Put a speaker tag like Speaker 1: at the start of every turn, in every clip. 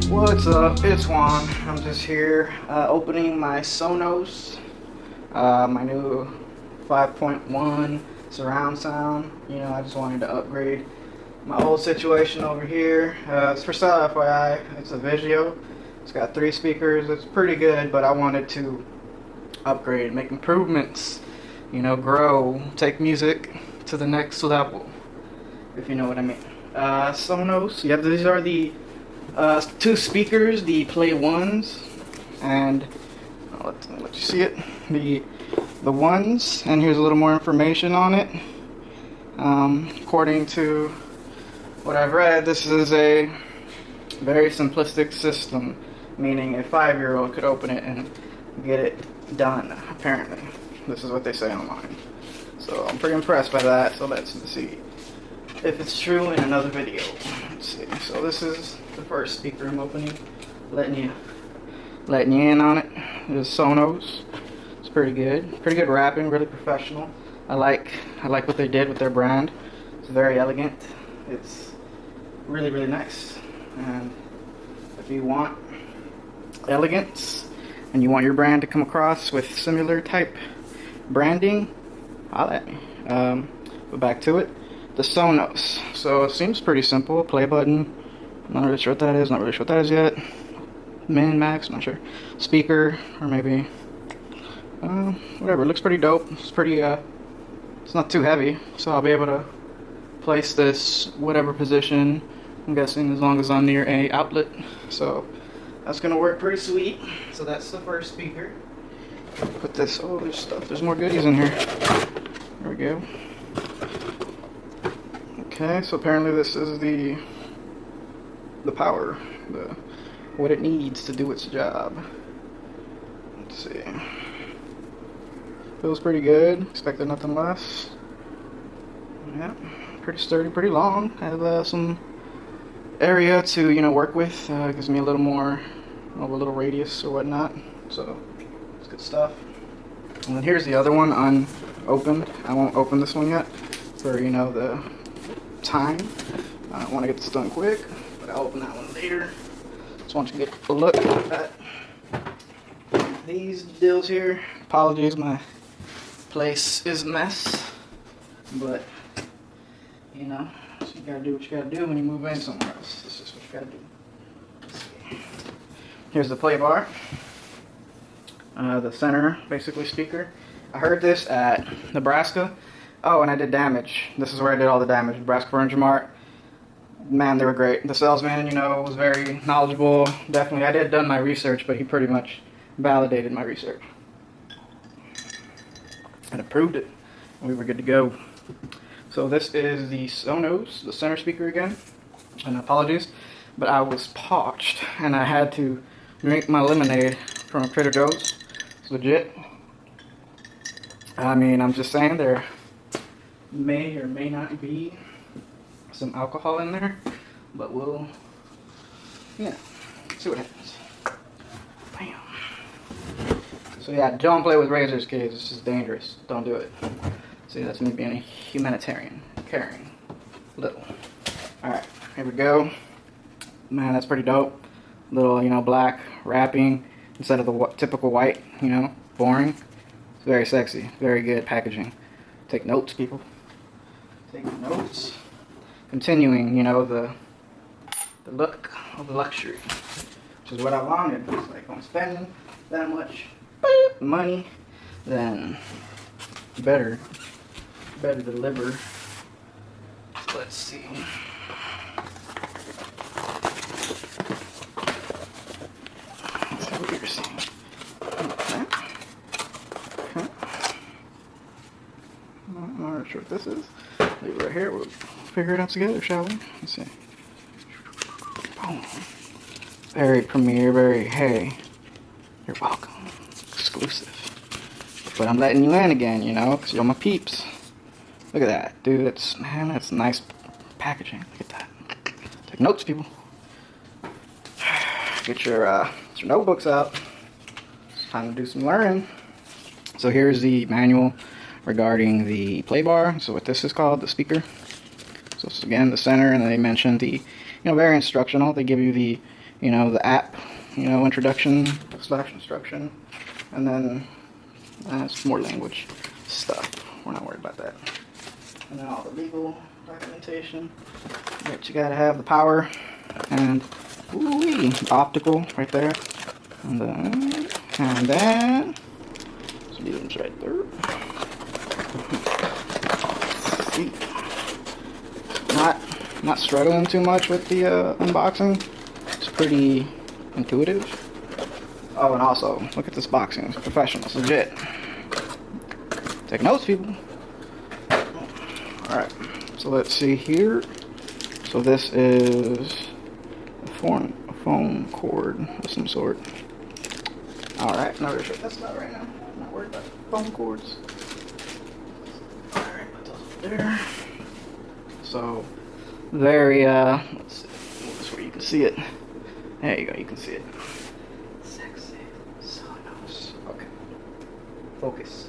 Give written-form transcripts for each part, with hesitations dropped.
Speaker 1: What's up? It's Juan. I'm just here opening my Sonos, my new 5.1 surround sound. You know, I just wanted to upgrade my old situation over here. It's for sale, FYI. It's a Vizio. It's got 3 speakers. It's pretty good, but I wanted to upgrade, make improvements, you know, grow, take music to the next level, if you know what I mean. Sonos, yeah, these are the 2 speakers, the Play 1s, and let you see it, the ones, and here's a little more information on it. According to what I've read, this is a very simplistic system, meaning a 5-year-old could open it and get it done, apparently. This is what they say online. So I'm pretty impressed by that, so let's see if it's true in another video. Let's see. So this is the first speaker I'm opening, letting you in on it. It's Sonos. It's pretty good wrapping, really professional. I like what they did with their brand. It's very elegant. It's really nice. And if you want elegance and you want your brand to come across with similar type branding, holla at me. But back to it. The Sonos. So it seems pretty simple. Play button. Not really sure what that is. Not really sure what that is yet. Min, max, not sure. Speaker, or maybe whatever. It looks pretty dope. It's pretty it's not too heavy, so I'll be able to place this whatever position, I'm guessing, as long as I'm near a outlet. So that's gonna work pretty sweet. So that's the first speaker. Put this, oh, there's stuff, there's more goodies in here. There we go. Okay, so apparently this is the power, what it needs to do its job. Let's see. Feels pretty good. Expected nothing less. Yeah, pretty sturdy, pretty long. Has some area to, you know, work with. Gives me a little more of a little radius or whatnot. So it's good stuff. And then here's the other one unopened. I won't open this one yet for, you know, the time. I don't want to get this done quick, but I'll open that one later. Just want you to get a look at these deals here. Apologies, my place is a mess, but you know, so you gotta do what you gotta do when you move in somewhere else. This is what you gotta do. Let's see. Here's the play bar. The center, basically, speaker. I heard this at Nebraska. Oh, and I did damage. This is where I did all the damage. Nebraska Furniture Mart. Man, they were great. The salesman, you know, was very knowledgeable. Definitely, I done my research, but he pretty much validated my research and approved it. We were good to go. So this is the Sonos, the center speaker again. And apologies, but I was parched and I had to drink my lemonade from Trader Joe's. It's legit. I mean, I'm just saying there may or may not be some alcohol in there, but we'll, yeah, see what happens. Bam. So yeah, don't play with razors, kids. It's just dangerous. Don't do it. See, that's me being a humanitarian, caring, little. All right, here we go. Man, that's pretty dope. Little, you know, black wrapping instead of the typical white, you know, boring. It's very sexy, very good packaging. Take notes, people. Take notes. Continuing, you know, the look of luxury, which is what I wanted. It's like, I'm spending that much money, then better deliver. Let's see. Let's see what you're seeing. Okay. I'm not sure what this is. Leave it right here. We'll figure it out together, shall we? Let's see. Boom. Very premiere, very, hey, you're welcome. Exclusive. But I'm letting you in again, you know, because you're my peeps. Look at that, dude. That's nice packaging. Look at that. Take notes, people. Get your notebooks out. It's time to do some learning. So here's the manual regarding the play bar. So what this is called, the speaker. So it's again the center, and then they mentioned the, very instructional. They give you the, the app, introduction / instruction, and then it's more language stuff. We're not worried about that. And then all the legal documentation. But you gotta have the power and optical right there, and then some needles right there. See. Not struggling too much with the unboxing. It's pretty intuitive. Oh, and also, look at this boxing. It's professional. It's legit. Take notes, people. Alright, so let's see here. So this is a phone cord of some sort. Alright, not really sure what that's about right now. I'm not worried about phone cords. Alright, put those over there. So, very, let's see, this where you can see it. There you go, you can see it. Sexy Sonos. Okay. Focus.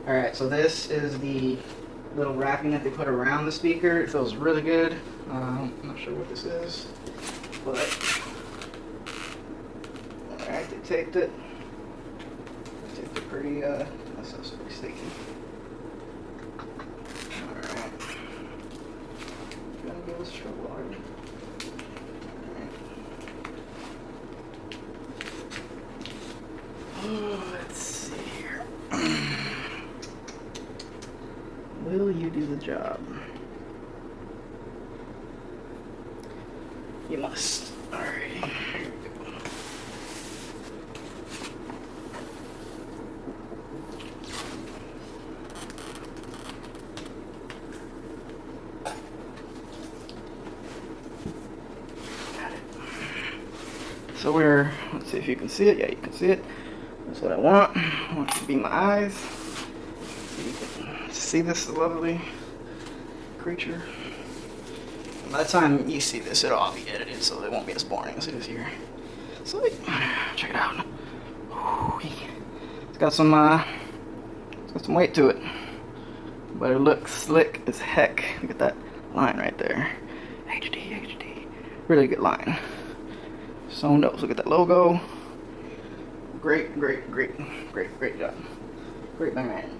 Speaker 1: Alright, so this is the little wrapping that they put around the speaker. It feels really good. I'm not sure what this is, but alright, they taped it. Pretty, that's pretty sticky. Alright. Gonna give us trouble, are you? Alright. Let's see here. Will you do the job? You must. Alrighty. Here we go. Got it. So let's see if you can see it. Yeah, you can see it. That's what I want. I want it to be my eyes. So you can see this lovely creature. By the time you see this, it'll all be edited, so it won't be as boring as it is here. So, check it out. It's got some weight to it, but it looks slick as heck. Look at that line right there. ADJD, really good line. Sonos. Look at that logo. Great job. Great man.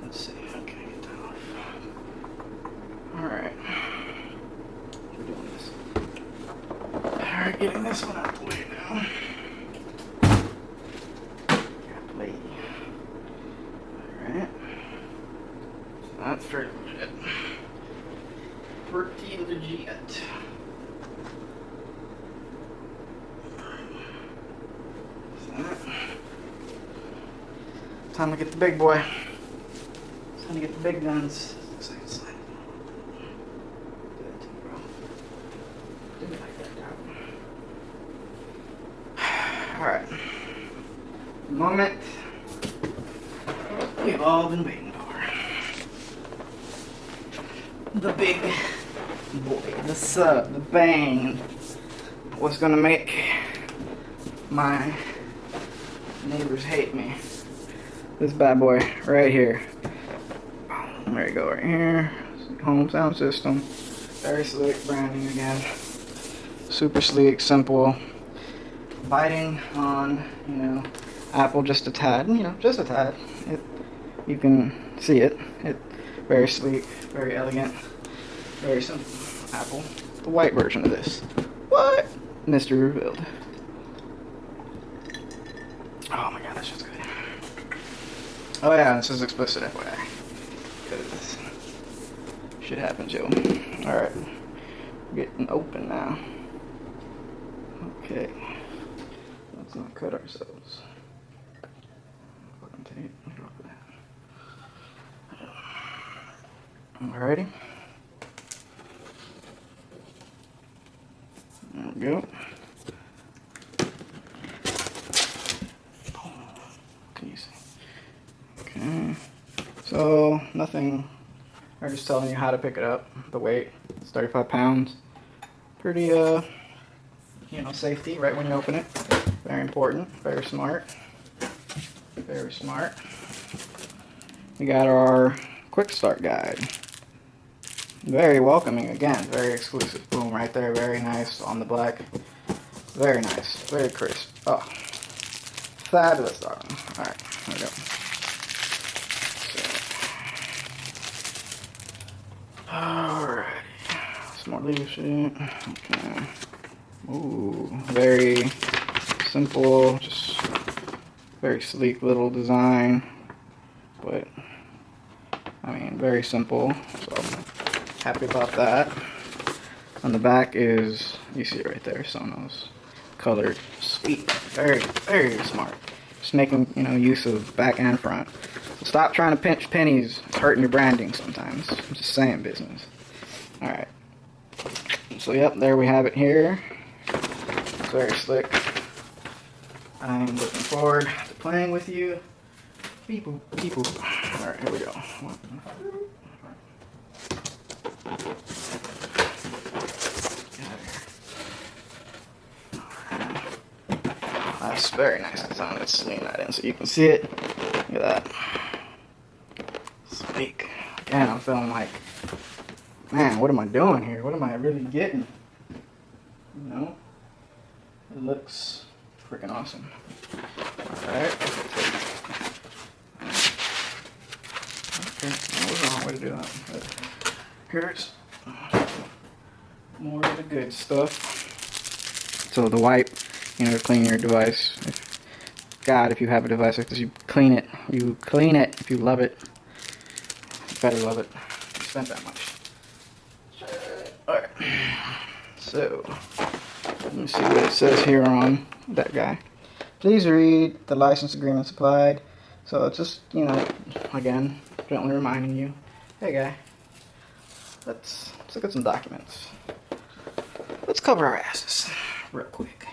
Speaker 1: Let's see. Okay, get that off. Alright. We're doing this. Alright, getting this one out of the way now. Alright. So that's pretty legit. Pretty legit. Time to get the big boy. Time to get the big guns. Looks like it's like. Do that to me, bro. Do me like that, dog. Alright. The moment we've all been waiting for. The big boy. The sub. The bang. What's gonna make my neighbors hate me? This bad boy right here. There you go, right here. Home sound system. Very slick branding again. Super sleek, simple. Biting on, Apple just a tad. Just a tad. You can see it. Very sleek, very elegant, very simple. Apple. The white version of this. What? Mystery revealed. Oh my god, that's just good. Oh yeah, this is explicit FYI. Because shit happens, yo. Alright. Getting open now. Okay. Let's not cut ourselves. Fucking tape. Drop that. Alrighty. There we go. Can you see? Okay. So, nothing. I'm just telling you how to pick it up. The weight. It's 35 pounds. Pretty, safety right when you open it. Very important. Very smart. Very smart. We got our quick start guide. Very welcoming again, very exclusive. Boom, right there, very nice on the black. Very nice, very crisp. Oh, fabulous, darling. Alright, here we go. Alrighty, some more leadership. Okay. Ooh, very simple, just very sleek little design, but I mean, very simple. So happy about that. On the back is, you see it right there, Sonos, colored, sweet, very, very smart. Just making, you know, use of back and front. So stop trying to pinch pennies. It's hurting your branding sometimes. I'm just saying business. All right. So yep, there we have it here. It's very slick. I'm looking forward to playing with you. Beep boop, beep boop. All right, here we go. That's very nice design. Let's lean that in so you can see it. Look at that. Sweet. Again, I'm feeling like, man, what am I doing here? What am I really getting? You know? It looks freaking awesome. Alright. Okay, that was the wrong way to do that. But here's more of the good stuff. So the wipe, you know, to clean your device. If you have a device like this, you clean it. You clean it if you love it. You better love it. You spent that much. Alright. So, let me see what it says here on that guy. Please read the license agreement supplied. So it's just, you know, again, gently reminding you, hey guy, let's look at some documents. Let's cover our asses real quick.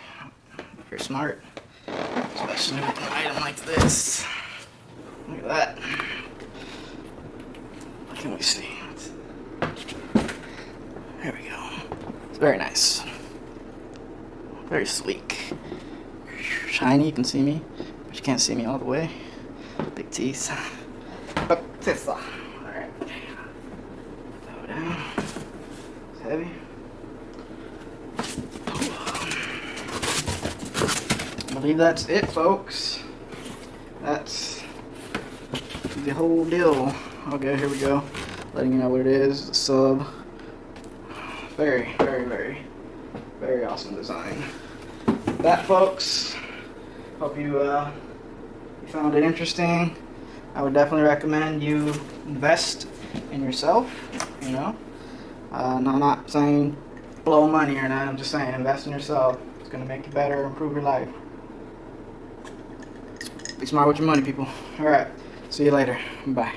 Speaker 1: If you're smart, especially with an item like this. Look at that. What can we see? There we go. It's very nice. Very sleek. Shiny, you can see me, but you can't see me all the way. Big teeth. Alright. Throw it down. It's heavy. I believe that's it, folks. That's the whole deal. Okay, here we go. Letting you know what it is. The sub. Very, very, very, very awesome design. That, folks. Hope you found it interesting. I would definitely recommend you invest in yourself. You know, no, I'm not saying blow money or not. I'm just saying invest in yourself. It's gonna make you better, improve your life. Be smart with your money, people. All right. See you later. Bye.